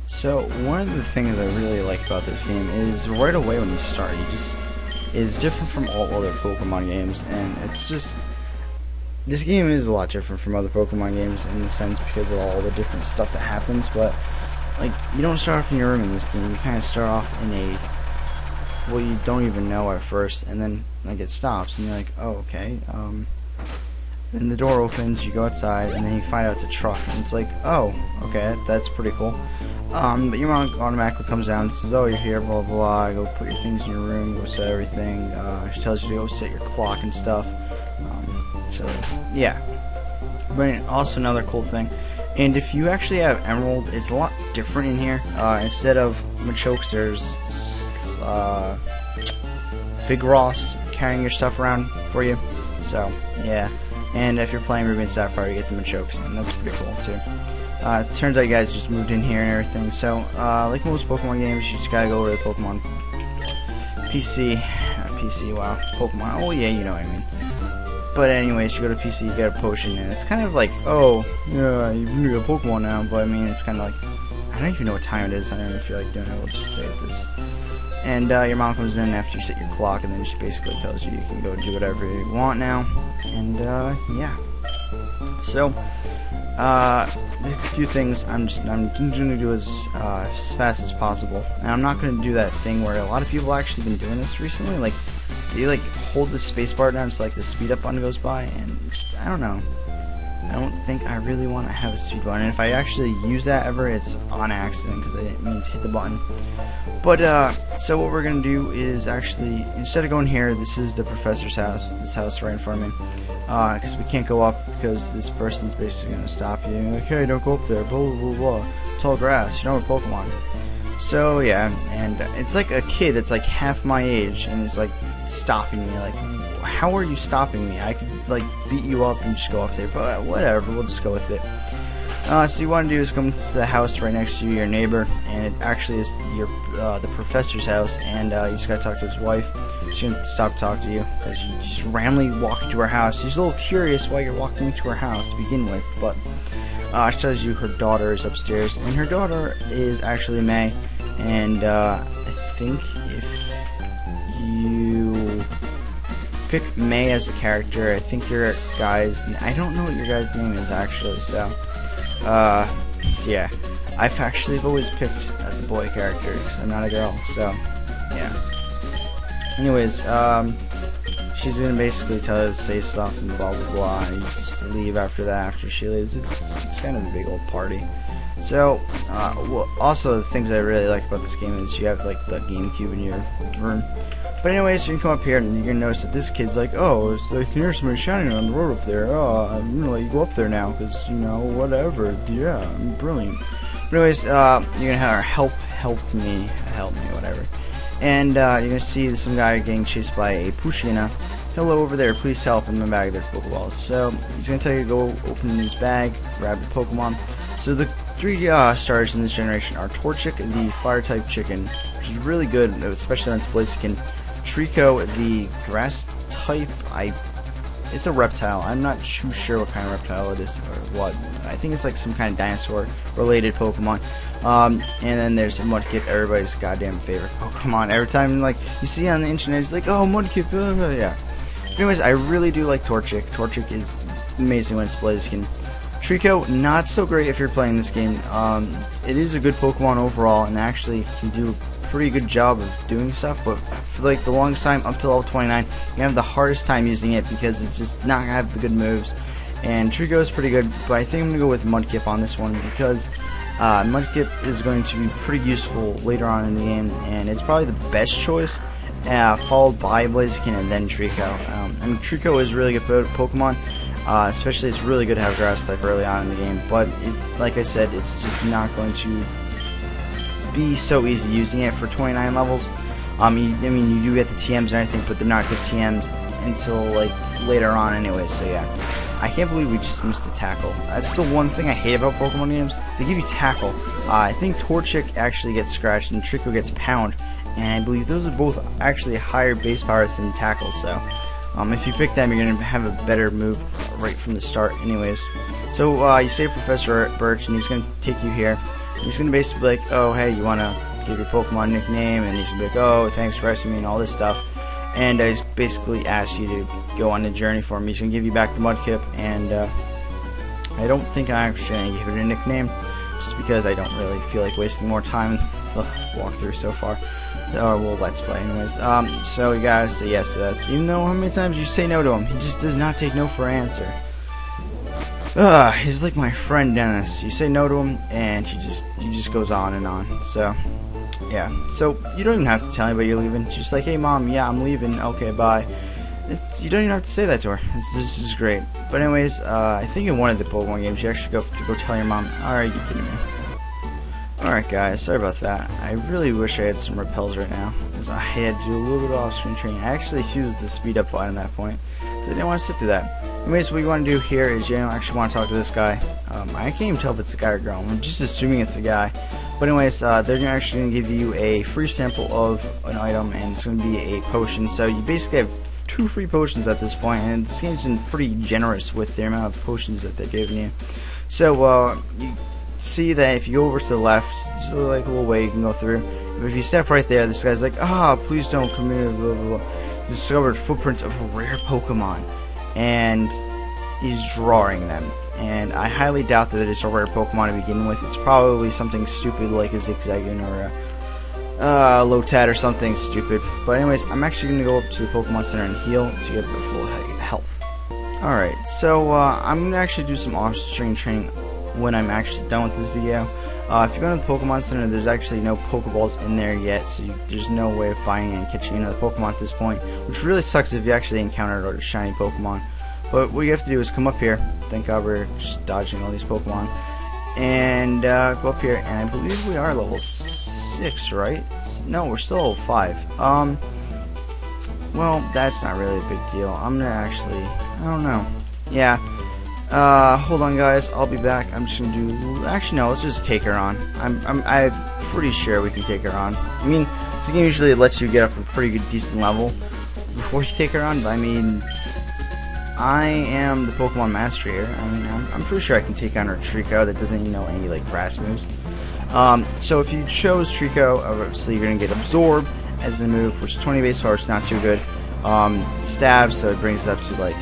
So one of the things I really like about this game is right away when you start, is different from all other Pokemon games, and it's just, this game is a lot different from other Pokemon games in the sense because of all the different stuff that happens. But like, you don't start off in your room in this game. You kind of start off in a, well, you don't even know at first, and then like it stops, and you're like, oh, okay. Then the door opens, you go outside, and then you find out it's a truck, and it's like, oh, okay, that's pretty cool. But your mom automatically comes down and says, oh, you're here, blah, blah, blah, go put your things in your room, go set everything. She tells you to go set your clock and stuff. So, yeah. But also another cool thing, and if you actually have Emerald, it's a lot different in here. Instead of Machokes, there's Vigoroths carrying your stuff around for you. So, yeah. And if you're playing Ruby and Sapphire, you get the Machokes, and that's pretty cool, too. Turns out you guys just moved in here and everything, so, like most Pokemon games, you just gotta go over to the Pokemon PC, wow, Pokemon, oh yeah, you know what I mean. But anyways, you go to PC, you get a potion, and it's kind of like, oh, yeah, you can do a Pokemon now, but I mean, it's kind of like, I don't even know what time it is, I don't even feel like doing it, we'll just stay at this. And, your mom comes in after you set your clock, and then she basically tells you can go do whatever you want now, and, yeah. So, a few things I'm going to do as fast as possible, and I'm not going to do that thing where a lot of people have actually been doing this recently, like, they like hold the spacebar down so like the speed up button goes by, and I don't know, I don't think I really want to have a speed button, and if I actually use that ever, it's on accident because I didn't mean to hit the button. But so what we're going to do is actually, instead of going here, this is the professor's house, this house right in front of me. Because we can't go up because this person's basically going to stop you. Like, hey, don't go up there, blah, blah, blah, blah. Tall grass, you know, we're Pokemon. So, yeah, and it's like a kid that's like half my age and is like stopping me. Like, how are you stopping me? I could, like, beat you up and just go up there, but whatever, we'll just go with it. So you want to do is come to the house right next to you, your neighbor, and it actually is your the professor's house, and you just got to talk to his wife. She didn't stop talking to you because you just randomly walk into her house. She's a little curious why you're walking into her house to begin with, but she tells you her daughter is upstairs, and her daughter is actually May, and I think if you pick May as a character, I think your guy's, I don't know what your guy's name is actually, so yeah, I've actually always picked the boy character because I'm not a girl, so yeah. Anyways, she's gonna basically tell us to say stuff and blah blah blah, and you just leave after that. After she leaves, it's kind of a big old party. So, well, also the things I really like about this game is you have like the GameCube in your room. But anyways, you can come up here and you're gonna notice that this kid's like, oh, it's like, hear somebody shouting on the road up there. Oh, I'm gonna let you go up there now because, you know, whatever. Yeah, I'm brilliant. But anyways, you're gonna have her help me, whatever. And you're gonna see some guy getting chased by a Pushina. Hello over there, please help. In the bag there's Pokeballs. So he's gonna tell you to go open his bag, grab the Pokemon. So the three starters in this generation are Torchic, the fire type chicken, which is really good, especially on its Blaziken. Trico, the grass type, it's a reptile. I'm not too sure what kind of reptile it is or what. I think it's like some kind of dinosaur related Pokemon. And then there's Mudkip, everybody's goddamn favorite Pokemon. Every time like you see on the internet, it's like, oh, Mudkip, yeah. Anyways, I really do like Torchic. Torchic is amazing when it's Blaziken. Trico, not so great if you're playing this game. It is a good Pokemon overall, and actually can do a pretty good job of doing stuff, but for like the longest time, up to level 29, you have the hardest time using it because it's just not gonna have the good moves. And Trico is pretty good, but I think I'm gonna go with Mudkip on this one because Mudkip is going to be pretty useful later on in the game, and it's probably the best choice, followed by Blaziken and then Trico. I mean, Trico is really good Pokemon. Especially it's really good to have grass type early on in the game, but like I said, it's just not going to be so easy using it for 29 levels. I mean, you do get the TMs and everything, but they're not good TMs until like later on anyway, so yeah. I can't believe we just missed a tackle. That's the one thing I hate about Pokemon games. They give you tackle. I think Torchic actually gets scratched and Trico gets pound, and I believe those are both actually higher base powers than tackle, so If you pick them, you're going to have a better move right from the start anyways. So you save Professor Birch, and he's going to take you here. He's going to basically be like, oh, hey, you want to give your Pokemon a nickname? And he's going to be like, oh, thanks for rescuing me and all this stuff. And he's basically asked you to go on the journey for him. He's going to give you back the Mudkip, and I don't think I'm actually going to give it a nickname, just because I don't really feel like wasting more time in the walkthrough so far. Or, well, let's play anyways. So you gotta say yes to this. Even though how many times you say no to him, he just does not take no for an answer. He's like my friend Dennis. You say no to him, and he just goes on and on. So, yeah. So you don't even have to tell anybody you're leaving. She's just like, hey mom, yeah, I'm leaving. Okay, bye. You don't even have to say that to her. This is great. But anyways, I think in one of the Pokemon games you actually go tell your mom. Alright, you kidding me? Alright guys, sorry about that. I really wish I had some repels right now, because I had to do a little bit of off-screen training. I actually used the speed up button at that point, so I didn't want to sit through that. Anyways, what you want to do here is you actually want to talk to this guy. I can't even tell if it's a guy or girl. I'm just assuming it's a guy. But anyways, they're actually going to give you a free sample of an item, and it's going to be a potion. So you basically have 2 free potions at this point, and this game's been pretty generous with the amount of potions that they're giving you. So you see that if you go over to the left, just like a little way you can go through. But if you step right there, this guy's like, please don't come here, blah blah blah. Discovered footprints of a rare Pokemon, and he's drawing them. And I highly doubt that it's a rare Pokemon to begin with. It's probably something stupid like a Zigzagoon or a Lotad or something stupid. But anyways, I'm actually going to go up to the Pokemon Center and heal to get the full health. Alright, so I'm going to actually do some off-screen training when I'm actually done with this video. If you go to the Pokemon Center, there's actually no Pokeballs in there yet, so there's no way of buying and catching another Pokemon at this point, which really sucks if you actually encountered a shiny Pokemon. But what you have to do is come up here. Thank God we're just dodging all these Pokemon. And go up here, and I believe we are level 6, right? No, we're still level 5. Well, that's not really a big deal. I'm gonna actually, I don't know. Yeah. Hold on guys, I'll be back. I'm just gonna do, actually no, let's just take her on. I'm pretty sure we can take her on. I mean, this game usually lets you get up a pretty good, decent level before you take her on, but I mean, I am the Pokemon Master here. I mean, I'm pretty sure I can take on her Trico that doesn't even know any, like, grass moves. So if you chose Trico, obviously you're gonna get Absorb as the move, which is 20 base power, it's not too good. Stab, so it brings it up to, like,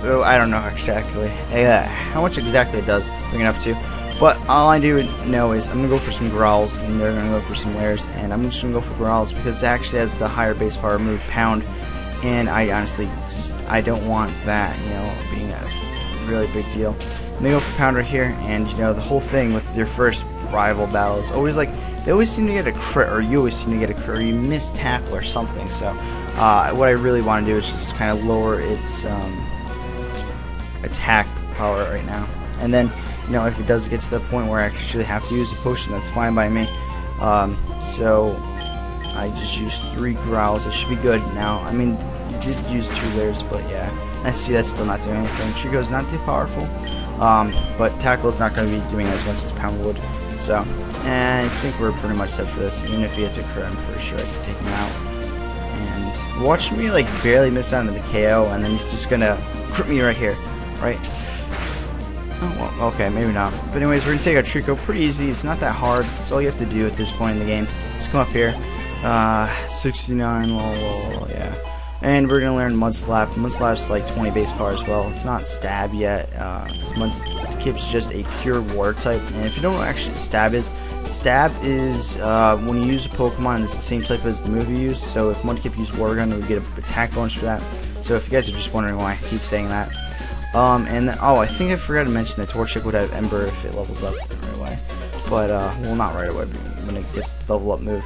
I don't know exactly how much exactly it does bring it up to, but all I do know is I'm gonna go for some Growls, and they're gonna go for some Lares, and I'm just gonna go for Growls because it actually has the higher base power move, Pound, and I honestly I don't want that, you know, being a really big deal. I'm gonna go for Pound right here, and you know the whole thing with your first rival battle is always like they always seem to get a crit, or you always seem to get a crit, or you miss tackle or something. So what I really want to do is just kind of lower its attack power right now, and then you know if it does get to the point where I actually have to use a potion, that's fine by me. So I just used 3 Growls. It should be good now. I mean, you did use 2 Lares, but yeah, I see that's still not doing anything. Trico's not too powerful, but Tackle is not going to be doing as much as Pound would. So, and I think we're pretty much set for this. Even if he hits a crit, I'm pretty sure I can take him out. And watch me like barely miss out on the KO, and then he's just gonna crit me right here. Right? Oh, well, okay, maybe not. But anyways, we're gonna take our Trico pretty easy. It's not that hard. That's all you have to do at this point in the game. Just come up here. 69, yeah. And we're gonna learn Mud Slap. Mud Slap's like 20 base power as well. It's not Stab yet. Mudkip's just a pure water type. And if you don't know what actually Stab is when you use a Pokemon that's the same type as the move you use. So if Mudkip used Water Gun, we would get an attack bonus for that. So if you guys are just wondering why I keep saying that. And then, I think I forgot to mention that Torchic would have Ember if it levels up right away. But, well, not right away, but when it gets to the level up move.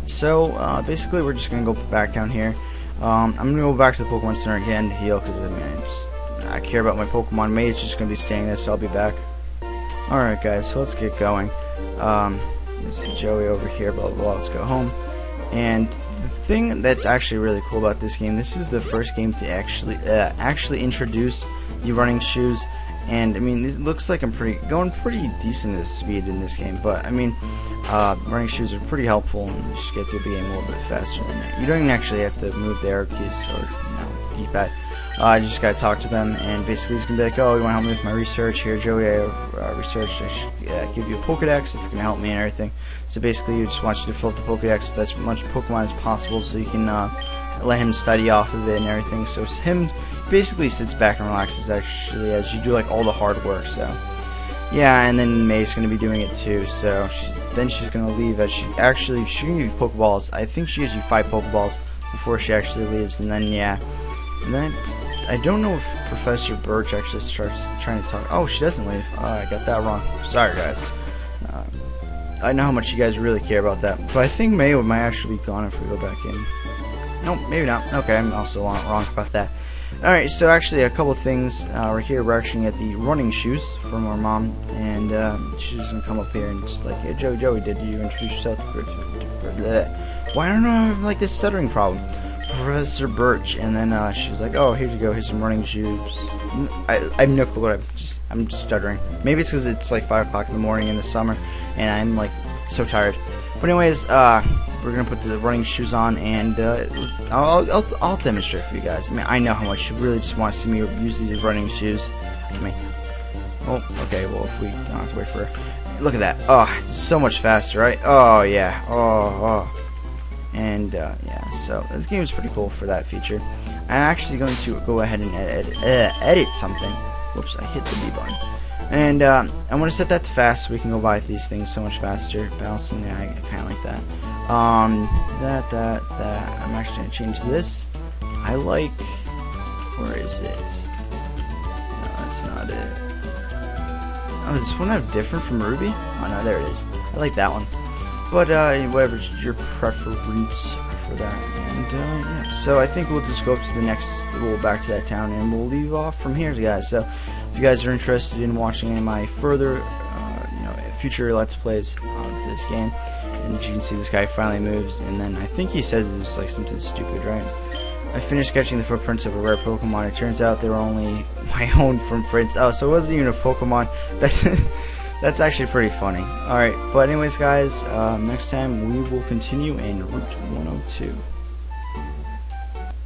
So, basically, we're just going to go back down here. I'm going to go back to the Pokemon Center again to heal, because, I mean, I care about my Pokemon. Mate's just going to be staying there, so I'll be back. Alright, guys, so let's get going. You see Joey over here, blah, blah, blah, let's go home. And the thing that's actually really cool about this game, this is the first game to actually introduce the running shoes, And I mean, it looks like I'm going pretty decent at speed in this game, but I mean, running shoes are pretty helpful, and you just get through the game a little bit faster than that. You don't even actually have to move the arrow keys or D-pad. You just gotta talk to them, and basically he's gonna be like, "Oh, you wanna help me with my research? Here, Joey, I researched. I should give you a Pokedex if you can help me and everything." So basically, you just want you to fill up the Pokedex with as much Pokemon as possible, so you can let him study off of it and everything. So him basically sits back and relaxes actually as you do like all the hard work. So yeah, and then May's gonna be doing it too. So she's gonna leave as she can use Pokeballs. I think she gives you 5 Pokeballs before she actually leaves, and then yeah, and then I don't know if Professor Birch actually starts trying to talk. Oh, she doesn't leave. Oh, I got that wrong. Sorry, guys. I know how much you guys really care about that, but I think May might actually be gone if we go back in. Nope, maybe not. Okay, I'm also wrong about that. Alright, so actually a couple things. We're here, we're actually at the running shoes from our mom, and she's gonna come up here and just like, "Hey, Joey, did you introduce yourself to why don't I have like this stuttering problem? Professor Birch." And then she was like, "Oh, here you go, here's some running shoes." I have no clue what I'm just stuttering. Maybe it's because it's like 5 o'clock in the morning in the summer, and I'm like so tired. But anyways, we're gonna put the running shoes on, and I'll demonstrate for you guys. I mean, I know how much you really just want to see me use these running shoes. I mean, oh, okay. Well, if we don't have to wait for her. Look at that. Oh, so much faster, right? Oh yeah. Oh. And yeah. So this game is pretty cool for that feature. I'm actually going to go ahead and edit something. Whoops! I hit the B button. And I'm going to set that to fast so we can go by these things so much faster. Balancing, yeah, I kind of like that. That. I'm actually going to change this. I like... Where is it? No, that's not it. Oh, does this one have different from Ruby? Oh, no, there it is. I like that one. But, whatever your preference for that. And, yeah. So I think we'll just go up to the next... We'll back to that town, and we'll leave off from here, guys. So... If you guys are interested in watching any of my further, future Let's Plays of this game, and as you can see, this guy finally moves, and then I think he says it's like something stupid, right? I finished sketching the footprints of a rare Pokemon. It turns out they were only my own footprints. Oh, so it wasn't even a Pokemon. That's actually pretty funny. Alright, but anyways, guys, next time we will continue in Route 102.